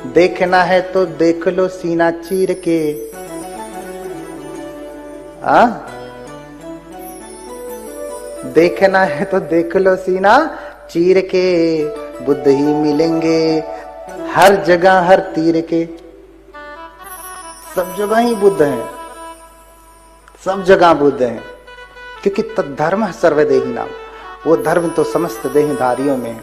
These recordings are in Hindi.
देखना है तो देख लो सीना चीर के। आ? देखना है तो देख लो सीना चीर के, बुद्ध ही मिलेंगे हर जगह हर तीर के। सब जगह ही बुद्ध हैं, सब जगह बुद्ध हैं, क्योंकि तद्धर्म सर्वदेही नाम, वो धर्म तो समस्त देहधारियों में है।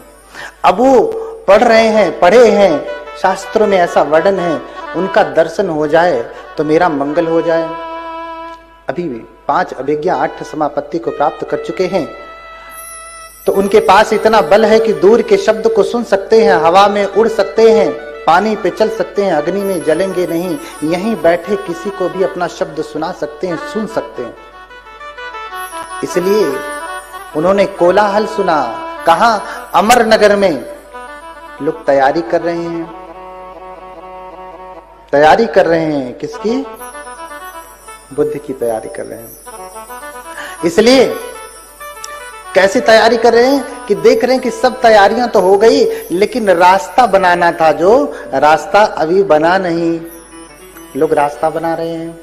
अब वो पढ़ रहे हैं, पढ़े हैं, शास्त्रों में ऐसा वर्णन है, उनका दर्शन हो जाए तो मेरा मंगल हो जाए। अभी भी 5 अभिज्ञा 8 समापत्ति को प्राप्त कर चुके हैं, तो उनके पास इतना बल है कि दूर के शब्द को सुन सकते हैं, हवा में उड़ सकते हैं, पानी पे चल सकते हैं, अग्नि में जलेंगे नहीं। यहीं बैठे किसी को भी अपना शब्द सुना सकते हैं, सुन सकते हैं। इसलिए उन्होंने कोलाहल सुना। कहां? अमरनगर में लोग तैयारी कर रहे हैं, तैयारी कर रहे हैं। किसकी? बुद्ध की तैयारी कर रहे हैं। इसलिए कैसी तैयारी कर रहे हैं कि देख रहे हैं कि सब तैयारियां तो हो गई, लेकिन रास्ता बनाना था, जो रास्ता अभी बना नहीं। लोग रास्ता बना रहे हैं,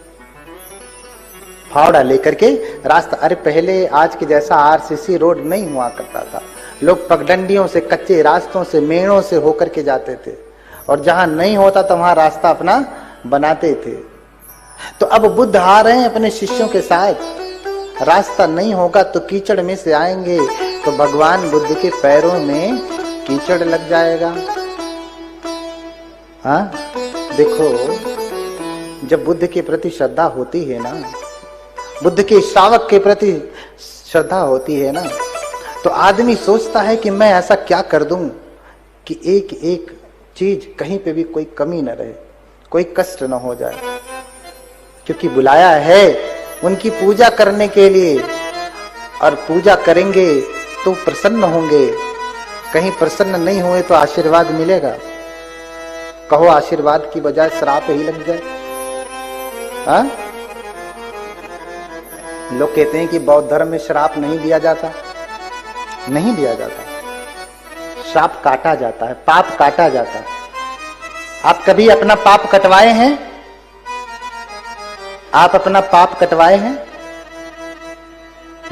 फावड़ा लेकर के रास्ता। अरे पहले आज के जैसा आरसीसी रोड नहीं हुआ करता था, लोग पगडंडियों से, कच्चे रास्तों से, मेड़ों से होकर के जाते थे, और जहां नहीं होता था वहां रास्ता अपना बनाते थे। तो अब बुद्ध आ रहे हैं अपने शिष्यों के साथ। रास्ता नहीं होगा तो कीचड़ में से आएंगे, तो भगवान बुद्ध के पैरों में कीचड़ लग जाएगा। हाँ देखो, जब बुद्ध के प्रति श्रद्धा होती है ना, बुद्ध के श्रावक के प्रति श्रद्धा होती है ना, तो आदमी सोचता है कि मैं ऐसा क्या कर दूं कि एक एक चीज कहीं पे भी कोई कमी न रहे, कोई कष्ट न हो जाए। क्योंकि बुलाया है उनकी पूजा करने के लिए, और पूजा करेंगे तो प्रसन्न होंगे। कहीं प्रसन्न नहीं हुए तो आशीर्वाद मिलेगा? कहो आशीर्वाद की बजाय श्राप ही लग जाए। हाँ, लोग कहते हैं कि बौद्ध धर्म में श्राप नहीं दिया जाता। नहीं दिया जाता, श्राप काटा जाता है, पाप काटा जाता है। आप कभी अपना पाप कटवाए हैं? आप अपना पाप कटवाए हैं?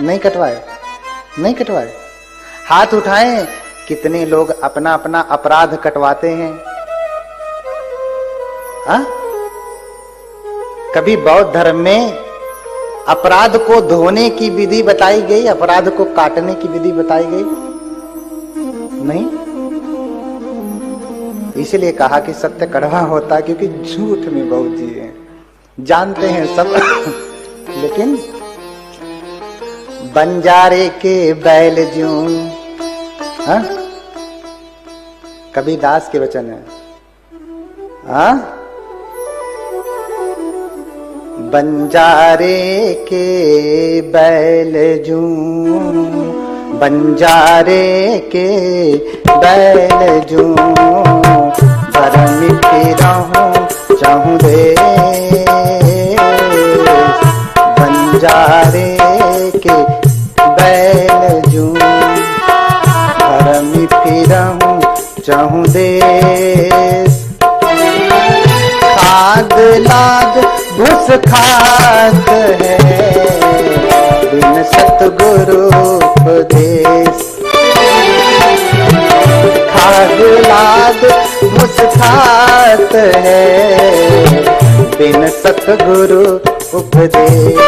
नहीं कटवाए, नहीं कटवाए। हाथ उठाएं, कितने लोग अपना अपना अपराध कटवाते हैं? हाँ? कभी बौद्ध धर्म में अपराध को धोने की विधि बताई गई, अपराध को काटने की विधि बताई गई? नहीं। इसलिए कहा कि सत्य कड़वा होता है, क्योंकि झूठ में बहुत जी है, जानते हैं सब। लेकिन बंजारे के बैल जूं, हाँ? कबीरदास के वचन है। हाँ? बंजारे के बैल जूं, बंजारे के बैल जूं, भरम फिरहूं चाहूं दे, बंजारे के बैल जूं, भरम फिरहूं चाहूं दे। खाद लाद घुस खात है, बिन सतगुरु उपदेश। खाद लाद घुस खात है, बिन सतगुरु उपदेश।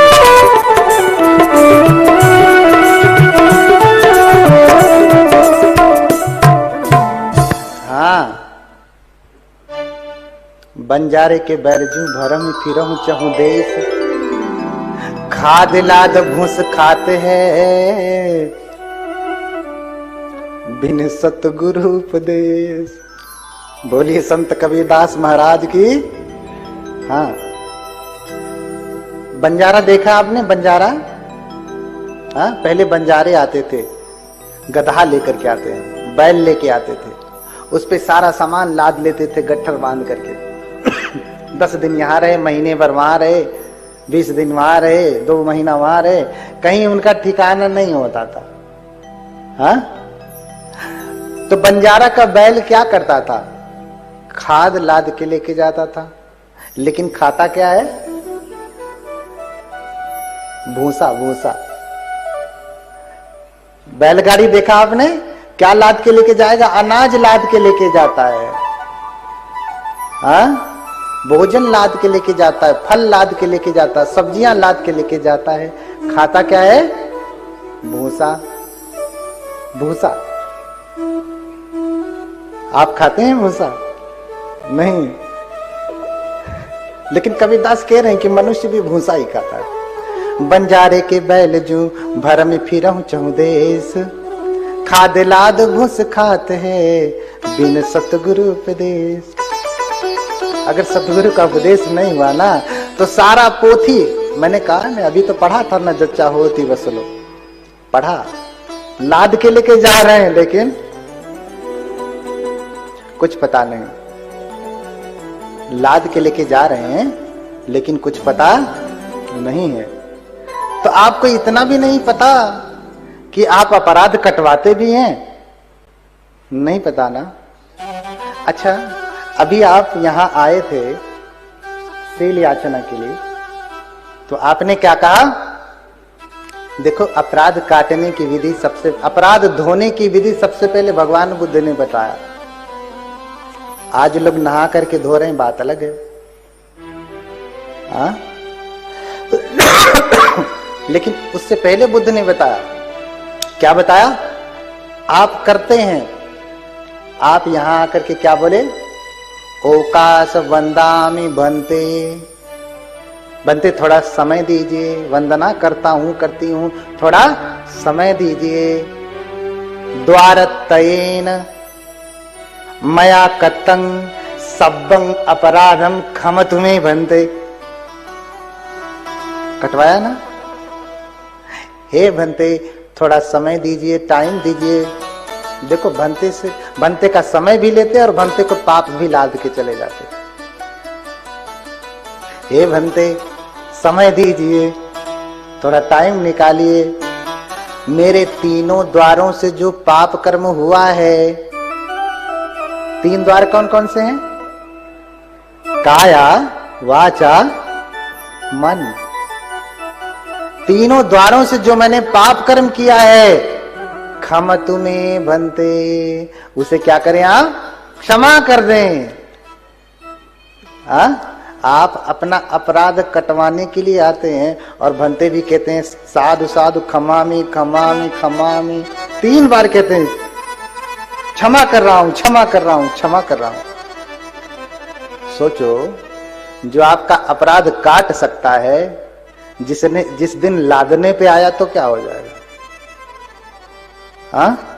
हाँ, बंजारे के बैरजू भरम फिरहूं चहु देश। खाद लाद घूस खाते हैं, बिन सतगुरु उपदेश। बोलिए संत कबीरदास महाराज की। हाँ, बंजारा देखा आपने? बंजारा, हाँ, पहले बंजारे आते थे, गधा लेकर के आते हैं, बैल लेके आते थे, उस पे सारा सामान लाद लेते थे गट्ठर बांध करके। 10 दिन यहाँ रहे, महीने भर वहां रहे, 20 दिन वहां रहे, 2 महीना वहां रहे, कहीं उनका ठिकाना नहीं होता था। हाँ? तो बंजारा का बैल क्या करता था? खाद लाद के लेके जाता था, लेकिन खाता क्या है? भूसा। भूसा। बैलगाड़ी देखा आपने? क्या लाद के लेके जाएगा? अनाज लाद के लेके जाता है। हाँ, भोजन लाद के लेके जाता है, फल लाद के लेके जाता है, सब्जियां लाद के लेके जाता है। खाता क्या है? भूसा। भूसा। आप खाते हैं भूसा? नहीं। लेकिन कबीरदास कह रहे हैं कि मनुष्य भी भूसा ही खाता है। बंजारे के बैल जू भर में फिरहूं चहु देश, खाद लाद घुस खाते हैं बिन सतगुरु उपदेश। अगर सतगुरु का उपदेश नहीं हुआ ना तो सारा पोथी, मैंने कहा ना अभी तो पढ़ा था ना, जच्चा होती वसलो, पढ़ा। लाद के लेके जा रहे हैं लेकिन कुछ पता नहीं। लाद के लेके जा रहे हैं लेकिन कुछ पता नहीं है। तो आपको इतना भी नहीं पता कि आप अपराध कटवाते भी हैं? नहीं पता ना। अच्छा, अभी आप यहां आए थे सील याचना के लिए, तो आपने क्या कहा? देखो, अपराध काटने की विधि सबसे, अपराध धोने की विधि सबसे पहले भगवान बुद्ध ने बताया। आज लोग नहा करके धो रहे हैं, बात अलग है। हाँ? लेकिन उससे पहले बुद्ध ने बताया। क्या बताया? आप करते हैं, आप यहां आकर के क्या बोले? ओकाश वंदामि बनते। बनते, थोड़ा समय दीजिए, वंदना करता हूं, करती हूं, थोड़ा समय दीजिए। द्वारतयेन मया कत्तं सब्बं अपराधम खमतु मे बनते। कटवाया ना? हे बनते, थोड़ा समय दीजिए, टाइम दीजिए। देखो, बनते से, बनते का समय भी लेते और बनते को पाप भी लाद के चले जाते। हे बनते, समय दीजिए, थोड़ा टाइम निकालिए। मेरे तीनों द्वारों से जो पाप कर्म हुआ है, तीन द्वार कौन कौन से हैं? काया, वाचा, मन। तीनों द्वारों से जो मैंने पाप कर्म किया है, खमतु मे बनते, उसे क्या करें आप? क्षमा कर दें। आप अपना अपराध कटवाने के लिए आते हैं और बनते भी कहते हैं साधु साधु खमामी खमामी खमामी, 3 बार कहते हैं क्षमा कर रहा हूं, क्षमा कर रहा हूं, क्षमा कर रहा हूं। सोचो, जो आपका अपराध काट सकता है, जिस दिन लादने पे आया तो क्या हो जाएगा? हाँ?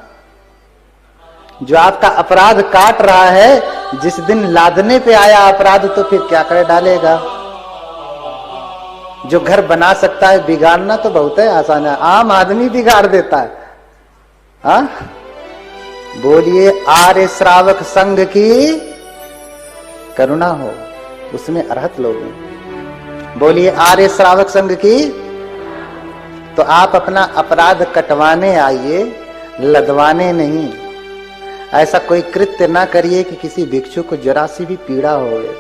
जो आपका अपराध काट रहा है, जिस दिन लादने पे आया अपराध तो फिर क्या कर डालेगा? जो घर बना सकता है, बिगाड़ना तो बहुत है आसान है, आम आदमी बिगाड़ देता है। हाँ? बोलिए आर्य श्रावक संघ की करुणा हो, उसमें अरहत लोग हैं। बोलिए आर्य श्रावक संघ की। तो आप अपना अपराध कटवाने आइए, लदवाने नहीं। ऐसा कोई कृत्य ना करिए कि किसी भिक्षु को जरा सी भी पीड़ा हो गए,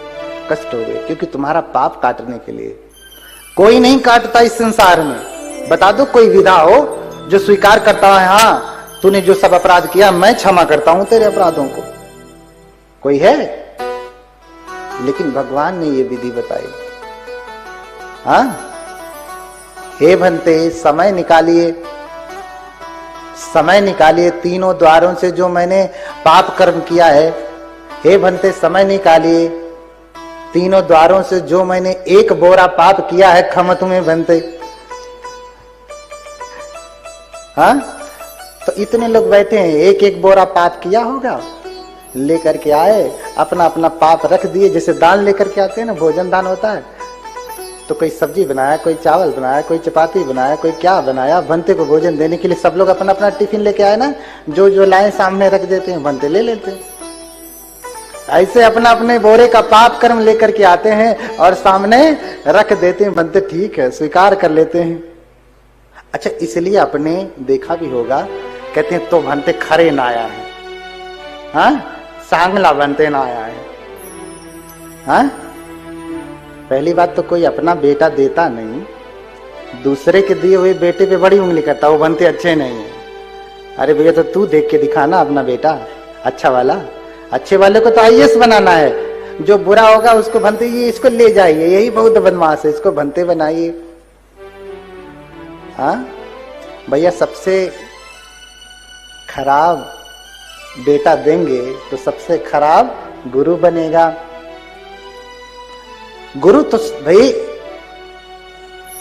कष्ट हो गए, क्योंकि तुम्हारा पाप काटने के लिए कोई नहीं काटता इस संसार में। बता दो कोई विधा हो जो स्वीकार करता है, हाँ तूने जो सब अपराध किया मैं क्षमा करता हूं तेरे अपराधों को, कोई है? लेकिन भगवान ने ये विधि बताई। हाँ? हे भंते, समय निकालिए, समय निकालिए। तीनों द्वारों से जो मैंने पाप कर्म किया है, हे भंते समय निकालिए। तीनों द्वारों से जो मैंने 1 बोरा पाप किया है, खमतु मे भंते। हाँ? तो इतने लोग बैठे हैं, 1-1 बोरा पाप किया होगा, लेकर के आए, अपना अपना पाप रख दिए। जैसे दान लेकर के आते हैं ना, भोजन दान होता है, तो कोई सब्जी बनाया, कोई चावल बनाया, कोई चपाती बनाया, कोई क्या बनाया, भंते को भोजन देने के लिए सब लोग अपना अपना टिफिन लेके आए ना, जो जो लाए सामने रख देते हैं, भंते ले लेते हैं। ऐसे अपना अपने बोरे का पाप कर्म लेकर के आते हैं और सामने रख देते हैं, भंते ठीक है स्वीकार कर लेते हैं। अच्छा, इसलिए आपने देखा भी होगा, कहते हैं तो भंते खरे ना आया है, हाँ सांगला बनते ना आया है। हाँ, पहली बात तो कोई अपना बेटा देता नहीं, दूसरे के दिए हुए बेटे पे बड़ी उंगली करता, वो बनते अच्छे नहीं है। अरे भैया तो तू देख के दिखाना अपना बेटा अच्छा वाला। अच्छे वाले को तो आईएएस बनाना है, जो बुरा होगा उसको बनते ये इसको ले जाइए, यही बहुत बदमाश है, इसको बनते बनाइए। हाँ भैया, सबसे खराब बेटा देंगे तो सबसे खराब गुरु बनेगा। गुरु तो भाई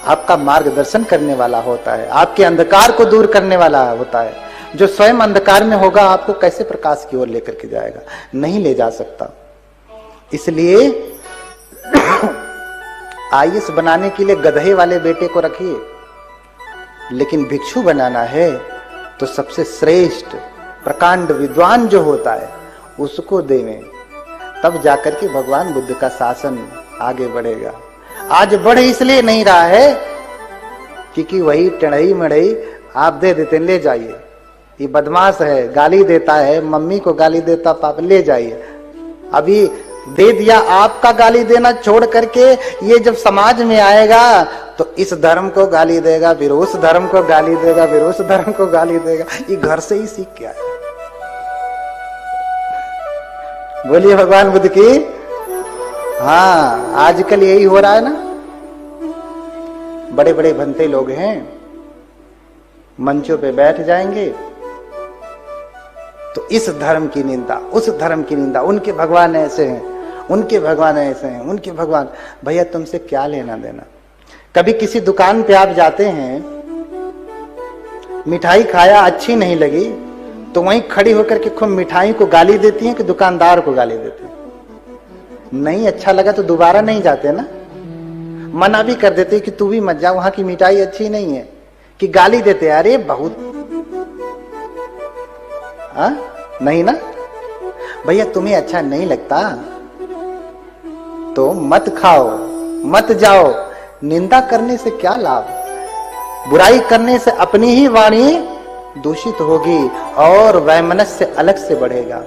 आपका मार्गदर्शन करने वाला होता है, आपके अंधकार को दूर करने वाला होता है। जो स्वयं अंधकार में होगा आपको कैसे प्रकाश की ओर लेकर के जाएगा? नहीं ले जा सकता। इसलिए आईएएस बनाने के लिए गधे वाले बेटे को रखिए, लेकिन भिक्षु बनाना है तो सबसे श्रेष्ठ प्रकांड विद्वान जो होता है उसको देवें, तब जाकर के भगवान बुद्ध का शासन आगे बढ़ेगा। आज बढ़ इसलिए नहीं रहा है क्योंकि वही टढ़ई मढ़ई आप दे देते, ले जाइए, ये बदमाश है, गाली देता है, मम्मी को गाली देता, पापा ले जाइए। अभी दे दिया, आपका गाली देना छोड़ करके ये जब समाज में आएगा तो इस धर्म को गाली देगा, फिर उस धर्म को गाली देगा, फिर उस धर्म को गाली देगा। ये घर से ही सीख के आया। बोलिए भगवान बुद्ध की। हाँ, आजकल यही हो रहा है ना। बड़े बड़े भंते लोग हैं, मंचों पे बैठ जाएंगे तो इस धर्म की निंदा, उस धर्म की निंदा, उनके भगवान ऐसे हैं, उनके भगवान ऐसे हैं, उनके भगवान। भैया तुमसे क्या लेना देना? कभी किसी दुकान पे आप जाते हैं, मिठाई खाया, अच्छी नहीं लगी तो वहीं खड़ी होकर के खूब मिठाई को गाली देती हैं कि दुकानदार को गाली देती हैं? नहीं अच्छा लगा तो दोबारा नहीं जाते ना, मना भी कर देते कि तू भी मत जा, वहां की मिठाई अच्छी नहीं है, कि गाली देते अरे बहुत। नहीं ना भैया, तुम्हें अच्छा नहीं लगता तो मत खाओ, मत जाओ। निंदा करने से क्या लाभ? बुराई करने से अपनी ही वाणी दूषित होगी और वैमनस्य अलग से बढ़ेगा।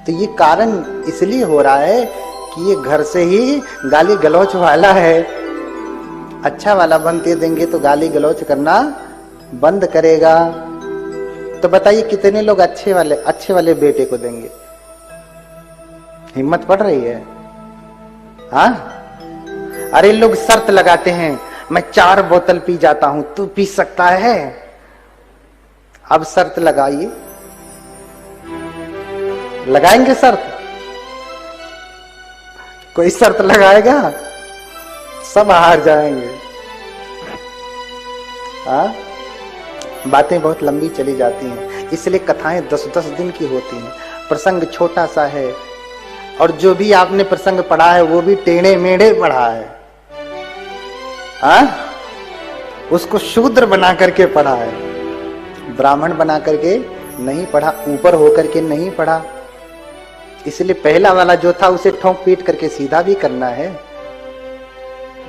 तो ये कारण इसलिए हो रहा है कि ये घर से ही गाली गलौच वाला है। अच्छा वाला बनते देंगे तो गाली गलौच करना बंद करेगा। तो बताइए कितने लोग अच्छे वाले बेटे को देंगे? हिम्मत पड़ रही है? हाँ, अरे लोग शर्त लगाते हैं, मैं 4 बोतल पी जाता हूं, तू पी सकता है? अब शर्त लगाइए, लगाएंगे शर्त? कोई शर्त लगाएगा? सब हार जाएंगे। हाँ, बातें बहुत लंबी चली जाती हैं, इसलिए कथाएं 10-10 दिन की होती हैं। प्रसंग छोटा सा है और जो भी आपने प्रसंग पढ़ा है वो भी टेढ़े मेढ़े पढ़ा है। हाँ, उसको शूद्र बना करके पढ़ा है, ब्राह्मण बना करके नहीं पढ़ा, ऊपर होकर के नहीं पढ़ा। इसलिए पहला वाला जो था उसे ठोक पीट करके सीधा भी करना है,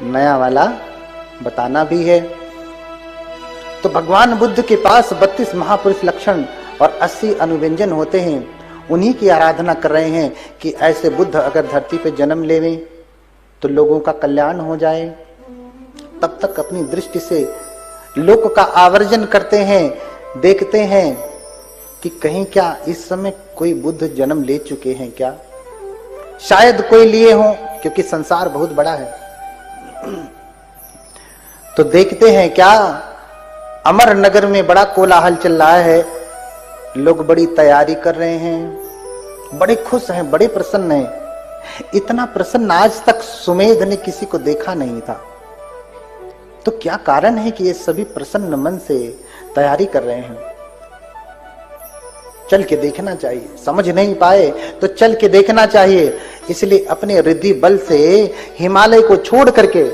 नया वाला बताना भी है। तो भगवान बुद्ध के पास 32 महापुरुष लक्षण और 80 अनुव्यंजन होते हैं। उन्हीं की आराधना कर रहे हैं कि ऐसे बुद्ध अगर धरती पे जन्म लेवें तो लोगों का कल्याण हो जाए। तब तक अपनी दृष्टि से लोक का आवर्जन करते हैं, देखते हैं कि कहीं क्या इस समय कोई बुद्ध जन्म ले चुके हैं क्या? शायद कोई लिए हों, क्योंकि संसार बहुत बड़ा है। तो देखते हैं क्या अमर नगर में बड़ा कोलाहल चल रहा है, लोग बड़ी तैयारी कर रहे हैं, बड़े खुश हैं, बड़े प्रसन्न हैं। इतना प्रसन्न आज तक सुमेध ने किसी को देखा नहीं था। तो क्या कारण है कि ये सभी प्रसन्न मन से तैयारी कर रहे हैं? चल के देखना चाहिए। समझ नहीं पाए तो चल के देखना चाहिए। इसलिए अपने रिद्धि बल से हिमालय को छोड़ करके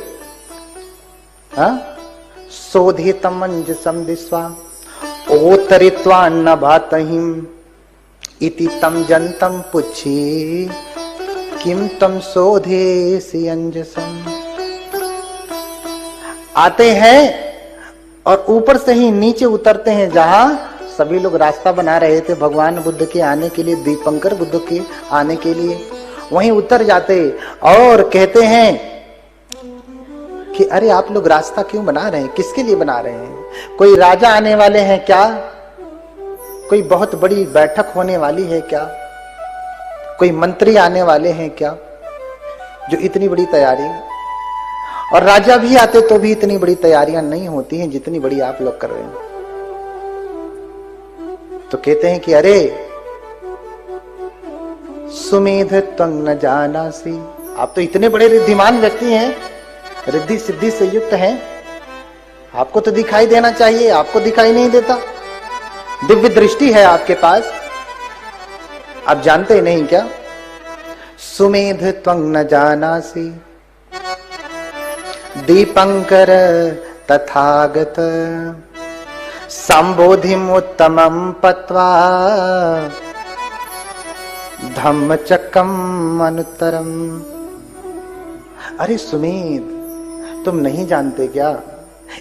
शोधितमंजसं दिश्वा ओतरित्वा नभातहिं इति तम जन्तम पुच्छी किम तम शोधेसि अंजसं। आते हैं और ऊपर से ही नीचे उतरते हैं। जहां सभी लोग रास्ता बना रहे थे भगवान बुद्ध के आने के लिए, दीपंकर बुद्ध के आने के लिए, वहीं उतर जाते और कहते हैं कि अरे आप लोग रास्ता क्यों बना रहे हैं, किसके लिए बना रहे हैं? कोई राजा आने वाले हैं क्या? कोई बहुत बड़ी बैठक होने वाली है क्या? कोई मंत्री आने वाले हैं क्या? जो इतनी बड़ी तैयारी, और राजा भी आते तो भी इतनी बड़ी तैयारियां नहीं होती हैं जितनी बड़ी आप लोग कर रहे हैं। तो कहते हैं कि अरे सुमेध त्वं न जानासि, आप तो इतने बड़े रिद्धिमान व्यक्ति हैं, रिद्धि सिद्धि से युक्त हैं, आपको तो दिखाई देना चाहिए, आपको दिखाई नहीं देता। दिव्य दृष्टि है आपके पास, आप जानते नहीं क्या? सुमेध त्वं न जानासि दीपंकर तथागत संबोधिम उत्तमं पत्वा धम्मचक्कम अनुत्तरम। अरे सुमेध, तुम नहीं जानते क्या?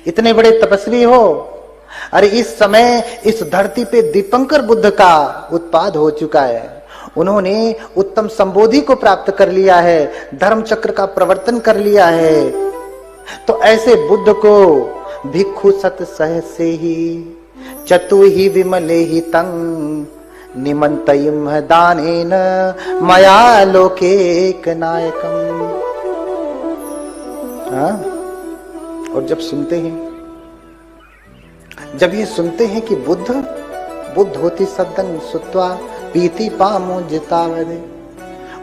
इतने बड़े तपस्वी हो। अरे इस समय इस धरती पे दीपंकर बुद्ध का उत्पाद हो चुका है, उन्होंने उत्तम संबोधि को प्राप्त कर लिया है, धर्म चक्र का प्रवर्तन कर लिया है। तो ऐसे बुद्ध को भिक्षु सत सहसे ही चतु ही विमले ही तंग निमंतयिम दानेन मया लोकेक नायकम। और जब सुनते हैं, जब ये सुनते हैं कि बुद्ध होती सदन सुत्वा पीति पामो जितावदे,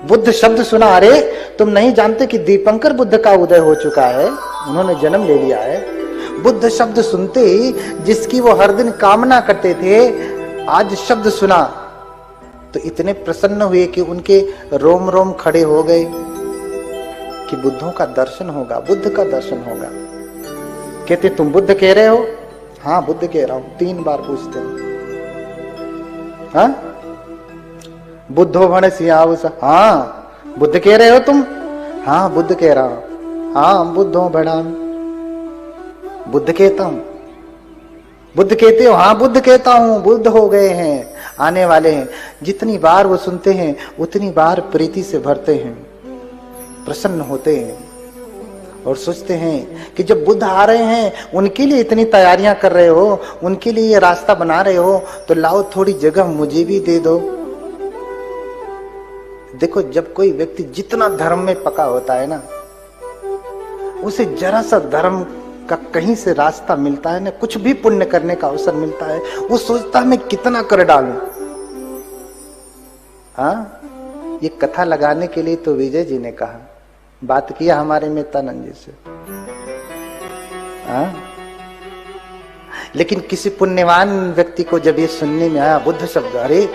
बुद्ध शब्द सुना, अरे तुम नहीं जानते कि दीपंकर बुद्ध का उदय हो चुका है, उन्होंने जन्म ले लिया है। बुद्ध शब्द सुनते ही जिसकी वो हर दिन कामना करते थे, आज शब्द सुना तो इतने प्रसन्न हुए कि उनके रोम रोम खड़े हो गए कि बुद्धों का दर्शन होगा, बुद्ध का दर्शन होगा। कहते तुम बुद्ध कह रहे हो? हाँ बुद्ध कह रहा हूं। 3 बार पूछते हैं। हाँ बुद्धो भण सियावस, हाँ बुद्ध कह रहे हो तुम? हाँ बुद्ध कह रहा हूं। हाँ बुद्धो भणा, बुद्ध कहता हूं। बुद्ध कहते हो? हाँ बुद्ध कहता हूं। बुद्ध हो गए हैं, आने वाले हैं। जितनी बार वो सुनते हैं उतनी बार प्रीति से भरते हैं, प्रसन्न होते हैं और सोचते हैं कि जब बुद्ध आ रहे हैं, उनके लिए इतनी तैयारियां कर रहे हो, उनके लिए ये रास्ता बना रहे हो, तो लाओ थोड़ी जगह मुझे भी दे दो। देखो, जब कोई व्यक्ति जितना धर्म में पका होता है ना, उसे जरा सा धर्म का कहीं से रास्ता मिलता है ना, कुछ भी पुण्य करने का अवसर मिलता है, वो सोचता है मैं कितना कर डालूं। हाँ, ये कथा लगाने के लिए तो विजय जी ने कहा, बात किया हमारे मितानंद जी से। हाँ, लेकिन किसी पुण्यवान व्यक्ति को जब ये सुनने में आया बुद्ध शब्द, अरे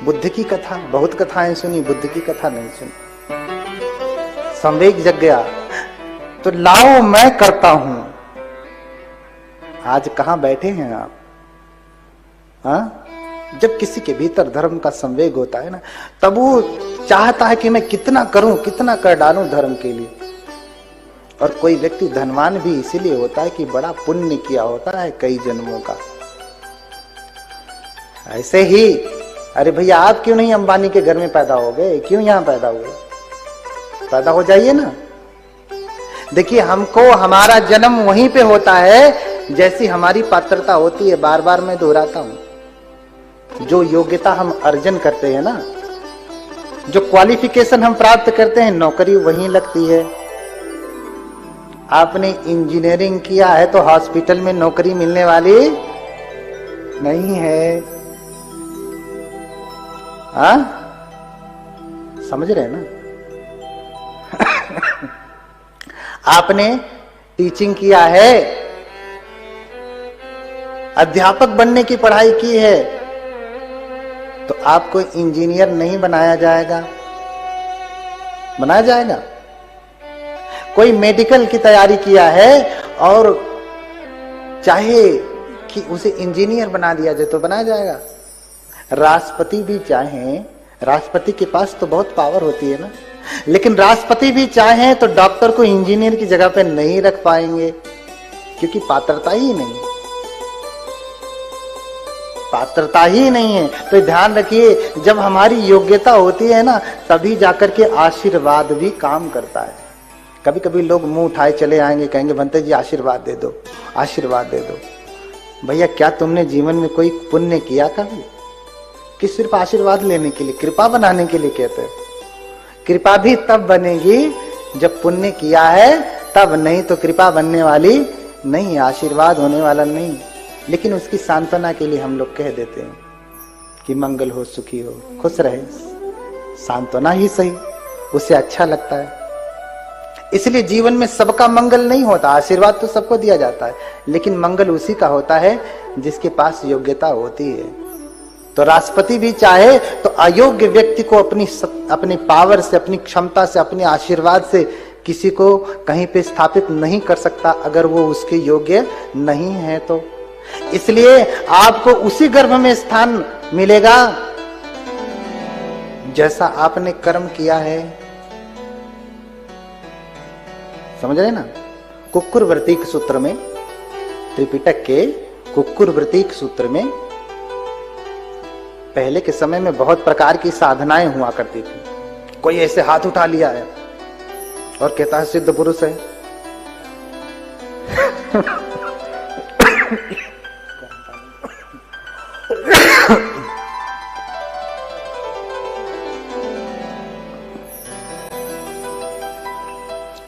बुद्ध की कथा, बहुत कथाएं सुनी, बुद्ध की कथा नहीं सुनी, संवेग जग गया। तो लाओ मैं करता हूं। आज कहां बैठे हैं आप? हाँ, जब किसी के भीतर धर्म का संवेग होता है ना, तब वो चाहता है कि मैं कितना करूं, कितना कर डालूं धर्म के लिए। और कोई व्यक्ति धनवान भी इसीलिए होता है कि बड़ा पुण्य किया होता है कई जन्मों का। ऐसे ही, अरे भैया आप क्यों नहीं अंबानी के घर में पैदा हो गए, क्यों यहां पैदा हुए? पैदा हो जाइए ना। देखिए, हमको हमारा जन्म वहीं पे होता है जैसी हमारी पात्रता होती है। बार बार मैं दोहराता हूं, जो योग्यता हम अर्जन करते हैं ना, जो क्वालिफिकेशन हम प्राप्त करते हैं, नौकरी वहीं लगती है। आपने इंजीनियरिंग किया है तो हॉस्पिटल में नौकरी मिलने वाली नहीं है। हाँ, समझ रहे हैं ना? आपने टीचिंग किया है, अध्यापक बनने की पढ़ाई की है, तो आपको इंजीनियर नहीं बनाया जाएगा, बनाया जाएगा। कोई मेडिकल की तैयारी किया है और चाहे कि उसे इंजीनियर बना दिया जाए तो बनाया जाएगा। राष्ट्रपति भी चाहें, राष्ट्रपति के पास तो बहुत पावर होती है ना, लेकिन राष्ट्रपति भी चाहें तो डॉक्टर को इंजीनियर की जगह पे नहीं रख पाएंगे, क्योंकि पात्रता ही नहीं। पात्रता ही नहीं है। तो ध्यान रखिए, जब हमारी योग्यता होती है ना, तभी जाकर के आशीर्वाद भी काम करता है। कभी कभी लोग मुंह उठाए चले आएंगे, कहेंगे भंते जी आशीर्वाद दे दो, आशीर्वाद दे दो। भैया क्या तुमने जीवन में कोई पुण्य किया कभी? कि सिर्फ आशीर्वाद लेने के लिए, कृपा बनाने के लिए कहते हैं? कृपा भी तब बनेगी जब पुण्य किया है तब, नहीं तो कृपा बनने वाली नहीं, आशीर्वाद होने वाला नहीं। लेकिन उसकी सांत्वना के लिए हम लोग कह देते हैं कि मंगल हो, सुखी हो, खुश रहे। सांत्वना ही सही, उसे अच्छा लगता है। इसलिए जीवन में सबका मंगल नहीं होता। आशीर्वाद तो सबको दिया जाता है, लेकिन मंगल उसी का होता है जिसके पास योग्यता होती है। तो राष्ट्रपति भी चाहे तो अयोग्य व्यक्ति को अपनी पावर से, अपनी क्षमता से, अपने आशीर्वाद से किसी को कहीं पे स्थापित नहीं कर सकता, अगर वो उसके योग्य नहीं है तो। इसलिए आपको उसी गर्भ में स्थान मिलेगा जैसा आपने कर्म किया है। समझ रहे ना? कुक्कुर वृत्तिक सूत्र में, त्रिपिटक के कुक्कुर वृत्तिक सूत्र में पहले के समय में बहुत प्रकार की साधनाएं हुआ करती थी। कोई ऐसे हाथ उठा लिया है और कहता है सिद्ध पुरुष है।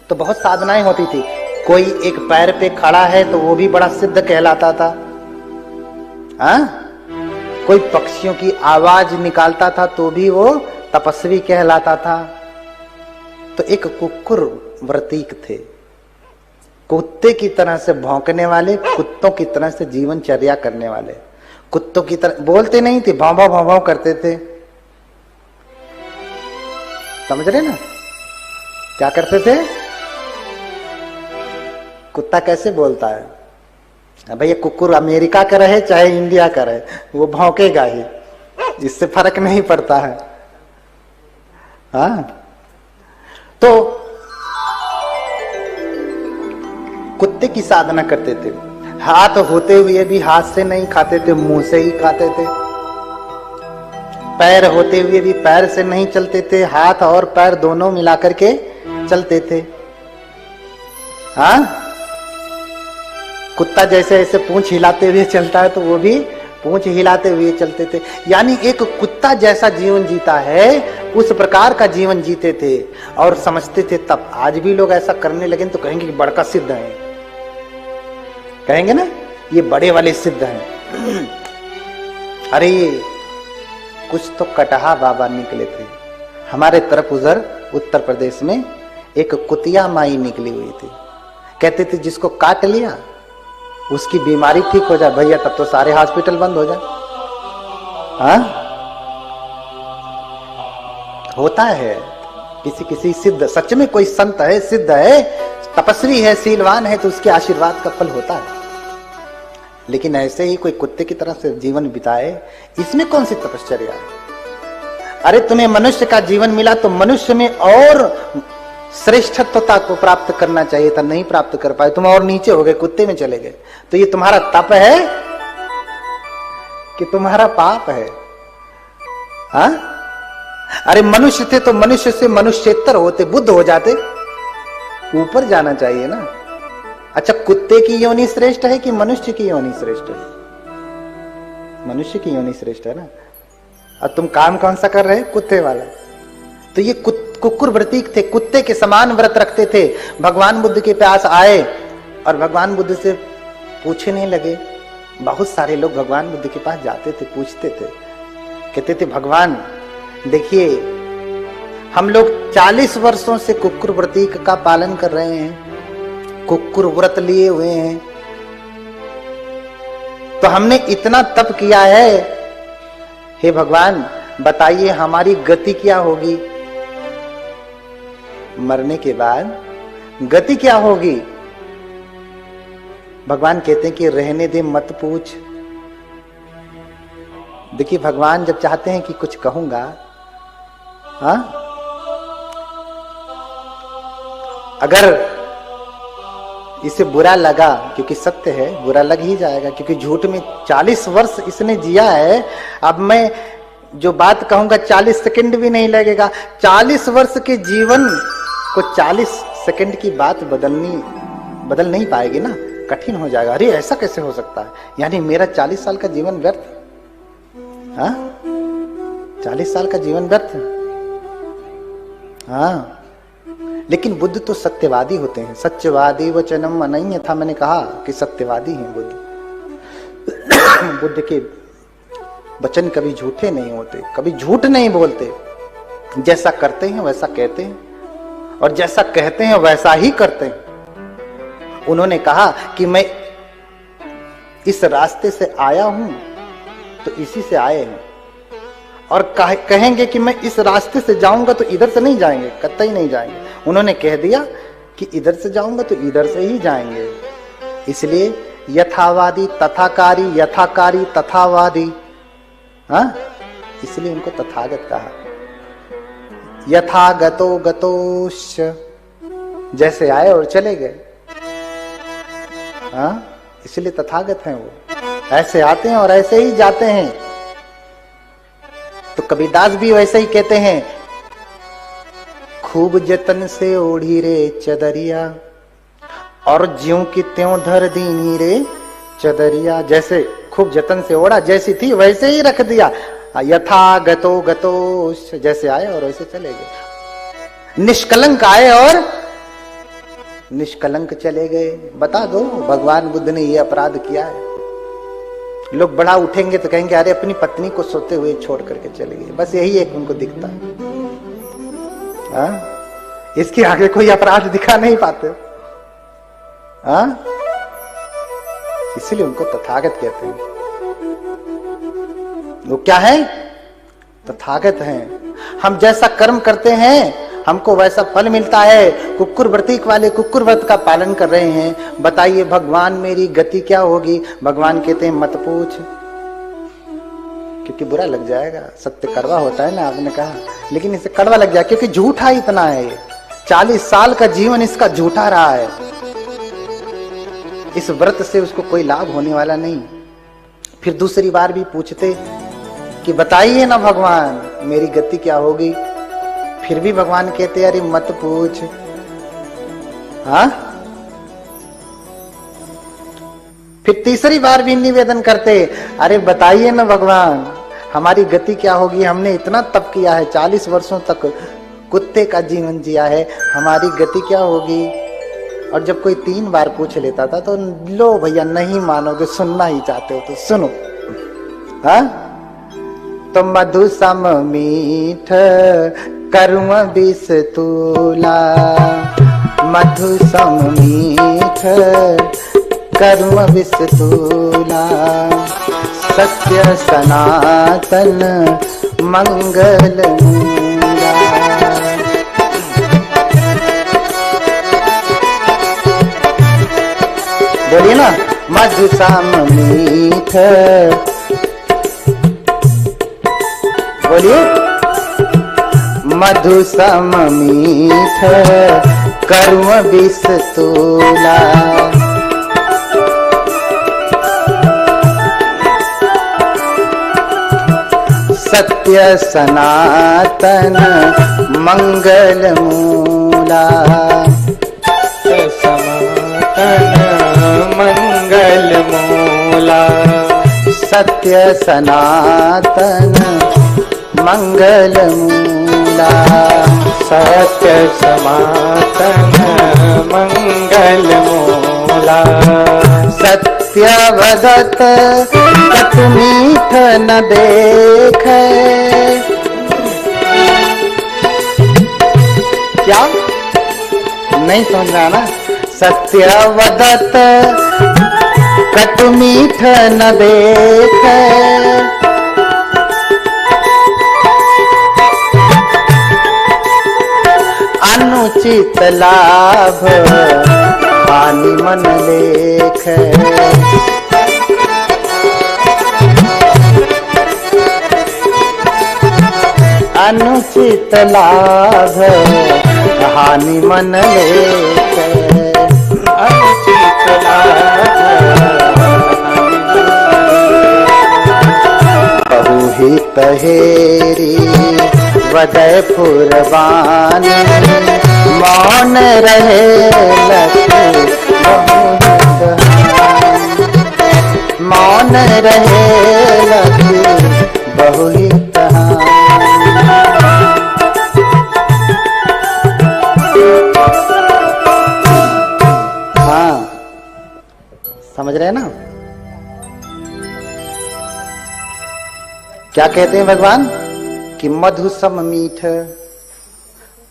तो बहुत साधनाएं होती थी। कोई एक पैर पे खड़ा है तो वो भी बड़ा सिद्ध कहलाता था। हाँ? कोई पक्षियों की आवाज निकालता था तो भी वो तपस्वी कहलाता था। तो एक कुक्कुर वृत्तिक थे, कुत्ते की तरह से भौंकने वाले, कुत्तों की तरह से जीवनचर्या करने वाले। कुत्तों की तरह बोलते नहीं थे, भाव भाव भाव करते थे। समझ रहे ना? क्या करते थे? कुत्ता कैसे बोलता है भैया? कुकुर अमेरिका का रहे चाहे इंडिया का रहे, वो भौंकेगा ही, इससे फर्क नहीं पड़ता है। हाँ, तो कुत्ते की साधना करते थे। हाथ होते हुए भी हाथ से नहीं खाते थे, मुंह से ही खाते थे। पैर होते हुए भी पैर से नहीं चलते थे, हाथ और पैर दोनों मिलाकर के चलते थे। हाँ, कुत्ता जैसे ऐसे पूंछ हिलाते हुए चलता है तो वो भी पूंछ हिलाते हुए चलते थे। यानी एक कुत्ता जैसा जीवन जीता है उस प्रकार का जीवन जीते थे और समझते थे। तब आज भी लोग ऐसा करने लगे तो कहेंगे कि बड़का सिद्ध है, कहेंगे ना ये बड़े वाले सिद्ध हैं। अरे कुछ तो कटहा बाबा निकले थे हमारे तरफ। उधर उत्तर प्रदेश में एक कुतिया माई निकली हुई थी। कहते थे जिसको काट लिया उसकी बीमारी ठीक हो जाए। भैया तब तो सारे हॉस्पिटल बंद हो जाए। हाँ, होता है किसी किसी सिद्ध, सच में कोई संत है, सिद्ध है, तपस्वी है, शीलवान है तो उसके आशीर्वाद का फल होता है। लेकिन ऐसे ही कोई कुत्ते की तरह से जीवन बिताए, इसमें कौन सी तपश्चर्या है? अरे तुम्हें मनुष्य का जीवन मिला तो मनुष्य में और श्रेष्ठत्वता को प्राप्त करना चाहिए था, नहीं प्राप्त कर पाए, तुम और नीचे हो गए, कुत्ते में चले गए। तो ये तुम्हारा तप है कि तुम्हारा पाप है? हाँ? अरे मनुष्य थे तो मनुष्य से मनुष्येतर होते, बुद्ध हो जाते, ऊपर जाना चाहिए ना। अच्छा, कुत्ते की योनि श्रेष्ठ है कि मनुष्य की योनि श्रेष्ठ है? मनुष्य की योनि श्रेष्ठ है ना। और तुम काम कौन सा कर रहे? कुत्ते वाला। तो ये कुक्कुर वृत्तिक थे, कुत्ते के समान व्रत रखते थे। भगवान बुद्ध के पास आए और भगवान बुद्ध से पूछने लगे। बहुत सारे लोग भगवान बुद्ध के पास जाते थे, पूछते थे, कहते थे भगवान देखिए हम लोग 40 वर्षों से कुक्कुर वृत्तिक का पालन कर रहे हैं, कुक्कुर व्रत लिए हुए हैं, तो हमने इतना तप किया है, हे भगवान बताइए हमारी गति क्या होगी? मरने के बाद गति क्या होगी? भगवान कहते हैं कि रहने दे, मत पूछ। देखिए भगवान जब चाहते हैं कि कुछ कहूंगा, हाँ, अगर इसे बुरा लगा, क्योंकि सत्य है, बुरा लग ही जाएगा, क्योंकि झूठ में 40 वर्ष इसने जिया है। अब मैं जो बात कहूंगा 40 सेकंड भी नहीं लगेगा। 40 वर्ष के जीवन को 40 सेकंड की बात बदल नहीं पाएगी ना, कठिन हो जाएगा। अरे ऐसा कैसे हो सकता है, यानी मेरा 40 साल का जीवन व्यर्थ? हाँ, 40 साल का जीवन व्यर्थ? हाँ, लेकिन बुद्ध तो सत्यवादी होते हैं। सत्यवादी वचनम अनन्य था, मैंने कहा कि सत्यवादी हैं बुद्ध। बुद्ध के वचन कभी झूठे नहीं होते, कभी झूठ नहीं बोलते। जैसा करते हैं वैसा कहते हैं, और जैसा कहते हैं वैसा ही करते हैं। उन्होंने कहा कि मैं इस रास्ते से आया हूं तो इसी से आए हैं, और कहेंगे कि मैं इस रास्ते से जाऊंगा तो इधर से नहीं जाएंगे, कतई नहीं जाएंगे। उन्होंने कह दिया कि इधर से जाऊंगा तो इधर से ही जाएंगे। इसलिए यथावादी तथाकारी, यथाकारी तथावादी। हाँ, इसलिए उनको तथागत कहा। यथागतो गतोश्च, जैसे आए और चले गए। हाँ, इसलिए तथागत हैं वो, ऐसे आते हैं और ऐसे ही जाते हैं। तो कबीरदास भी वैसे ही कहते हैं, खूब जतन से ओढ़ी रे चदरिया, और ज्यों की त्यों धर दीनी रे चदरिया। जैसे खूब जतन से ओढ़ा, जैसी थी वैसे ही रख दिया। यथा गतो गतो, जैसे आए और वैसे चले गए। निष्कलंक आए और निष्कलंक चले गए। बता दो भगवान बुद्ध ने ये अपराध किया है? लोग बड़ा उठेंगे तो कहेंगे अरे अपनी पत्नी को सोते हुए छोड़ करके चले गए, बस यही एक उनको दिखता है। इसके आगे कोई अपराध दिखा नहीं पाते। इसलिए उनको तथागत कहते हैं। वो क्या है? तथागत हैं। हम जैसा कर्म करते हैं हमको वैसा फल मिलता है। कुक्कुर व्रतीक वाले कुक्कुर व्रत का पालन कर रहे हैं। बताइए भगवान मेरी गति क्या होगी? भगवान कहते हैं मत पूछ, क्योंकि बुरा लग जाएगा। सत्य कड़वा होता है ना, आपने कहा, लेकिन इसे कड़वा लग जाए क्योंकि झूठा इतना है। ये 40 साल का जीवन इसका झूठा रहा है। इस व्रत से उसको कोई लाभ होने वाला नहीं। फिर दूसरी बार भी पूछते कि बताइए ना भगवान मेरी गति क्या होगी? फिर भी भगवान कहते अरे मत पूछ। हाँ, फिर तीसरी बार भी निवेदन करते, अरे बताइए ना भगवान हमारी गति क्या होगी? हमने इतना तप किया है, 40 वर्षों तक कुत्ते का जीवन जिया है, हमारी गति क्या होगी? और जब कोई 3 बार पूछ लेता था तो लो भैया नहीं मानोगे, सुनना ही चाहते हो तो सुनो। हाँ, तो मधु सम मीठ कर्म विष तूला, मधु सम मीठ कर्म विष तूला, सत्य सनातन मंगल मूला। बोलिए ना, मधु सम मीठ, बोलिए, मधु सम मीठ कर्म विष तूला, सत्य सनातन मंगल मूला, सनातन मंगल मूला, सत्य सनातन मंगल मूला, सत्य सनातन मंगल मूला, सत्य वदत कटु मीठ न देखे। क्या नहीं समझ रहा ना? सत्य वदत कटु मीठ न देखे, अनुचित लाभ हानि मन लेख। अनुचित लाभ हानि मन लेख, अनुचित ही तहेरी वदय पुरवानी, मौन रहे लखी बहुत हानि, मौन रहे लखी बहुत हानि। हाँ, समझ रहे हैं ना? क्या कहते हैं भगवान कि मधु सम मीठ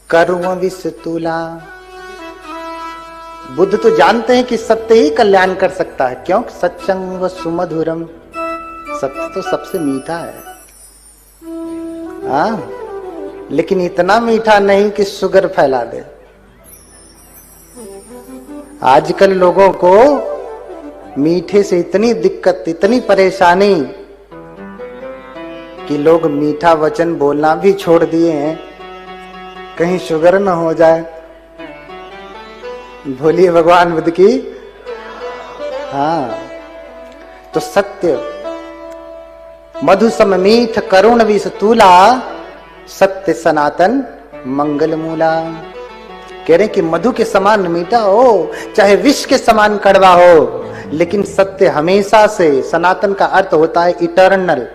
करुण विष तुला। बुद्ध तो जानते हैं कि सत्य ही कल्याण कर सकता है, क्यों? सत्संग व सुमधुरम, सत्य तो सबसे मीठा है। हाँ, लेकिन इतना मीठा नहीं कि शुगर फैला दे। आजकल लोगों को मीठे से इतनी दिक्कत, इतनी परेशानी कि लोग मीठा वचन बोलना भी छोड़ दिए हैं, कहीं शुगर न हो जाए। बोलिए भगवान बुद्ध की। हाँ, तो सत्य मधु सम मीठ करुण विष तूला, सत्य सनातन मंगल मूला। कह रहे कि मधु के समान मीठा हो, चाहे विष के समान कड़वा हो, लेकिन सत्य हमेशा से, सनातन का अर्थ होता है इटर्नल,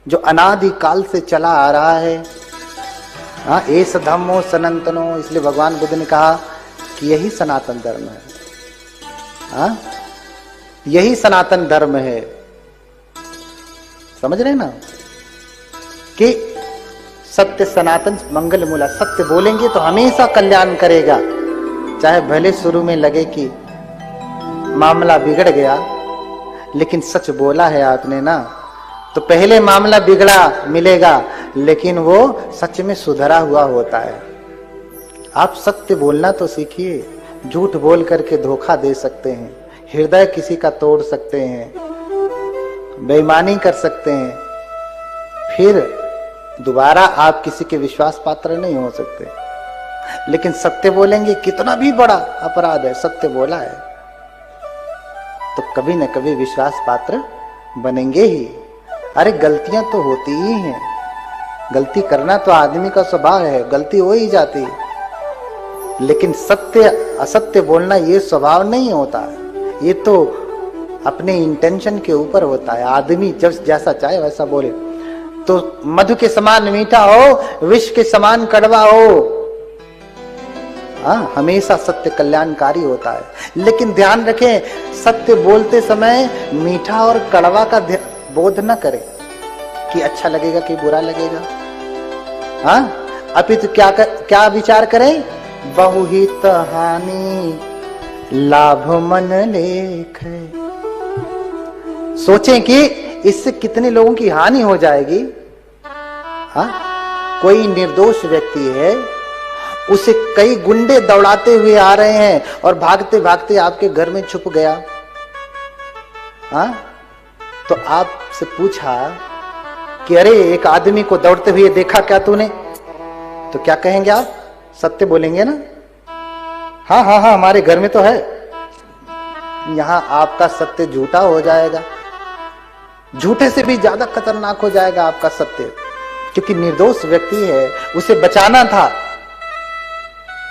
जो अनादि काल से चला आ रहा है। हाँ, एस धम्मो सनातनो, इसलिए भगवान बुद्ध ने कहा कि यही सनातन धर्म है। हाँ, यही सनातन धर्म है। समझ रहे ना कि सत्य सनातन मंगल मूला, सत्य बोलेंगे तो हमेशा कल्याण करेगा, चाहे भले शुरू में लगे कि मामला बिगड़ गया, लेकिन सच बोला है आपने ना, तो पहले मामला बिगड़ा मिलेगा, लेकिन वो सच में सुधरा हुआ होता है। आप सत्य बोलना तो सीखिए। झूठ बोल करके धोखा दे सकते हैं, हृदय किसी का तोड़ सकते हैं, बेईमानी कर सकते हैं, फिर दोबारा आप किसी के विश्वास पात्र नहीं हो सकते। लेकिन सत्य बोलेंगे, कितना भी बड़ा अपराध है, सत्य बोला है तो कभी न कभी विश्वास पात्र बनेंगे ही। अरे गलतियां तो होती ही हैं, गलती करना तो आदमी का स्वभाव है, गलती हो ही जाती है, लेकिन सत्य असत्य बोलना ये स्वभाव नहीं होता है। ये तो अपने इंटेंशन के ऊपर होता है। आदमी जब जैसा चाहे वैसा बोले। तो मधु के समान मीठा हो, विष के समान कड़वा हो, हाँ, हमेशा सत्य कल्याणकारी होता है। लेकिन ध्यान रखें, सत्य बोलते समय मीठा और कड़वा का बोध न करें कि अच्छा लगेगा कि बुरा लगेगा। हाँ, अभी तो क्या विचार करें? बहुहित हानि लाभ मन लेख। सोचें कि इससे कितने लोगों की हानि हो जाएगी। हाँ, कोई निर्दोष व्यक्ति है, उसे कई गुंडे दौड़ाते हुए आ रहे हैं और भागते भागते आपके घर में छुप गया। हाँ, तो आपसे पूछा कि अरे एक आदमी को दौड़ते हुए देखा क्या तूने? तो क्या कहेंगे आप? सत्य बोलेंगे ना? हाँ हाँ हाँ, हमारे घर में तो है। यहां आपका सत्य झूठा हो जाएगा, झूठे से भी ज्यादा खतरनाक हो जाएगा आपका सत्य, क्योंकि निर्दोष व्यक्ति है, उसे बचाना था,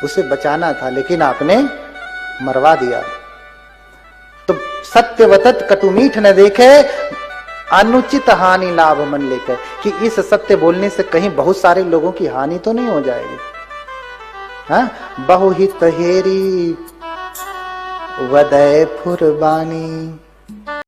उसे बचाना था, लेकिन आपने मरवा दिया। तो सत्य वतत कटु मीठ न देखे, अनुचित हानि लाभ मन लेकर, कि इस सत्य बोलने से कहीं बहुत सारे लोगों की हानि तो नहीं हो जाएगी। हाँ, बहुहित हेरी वदय फुरबानी।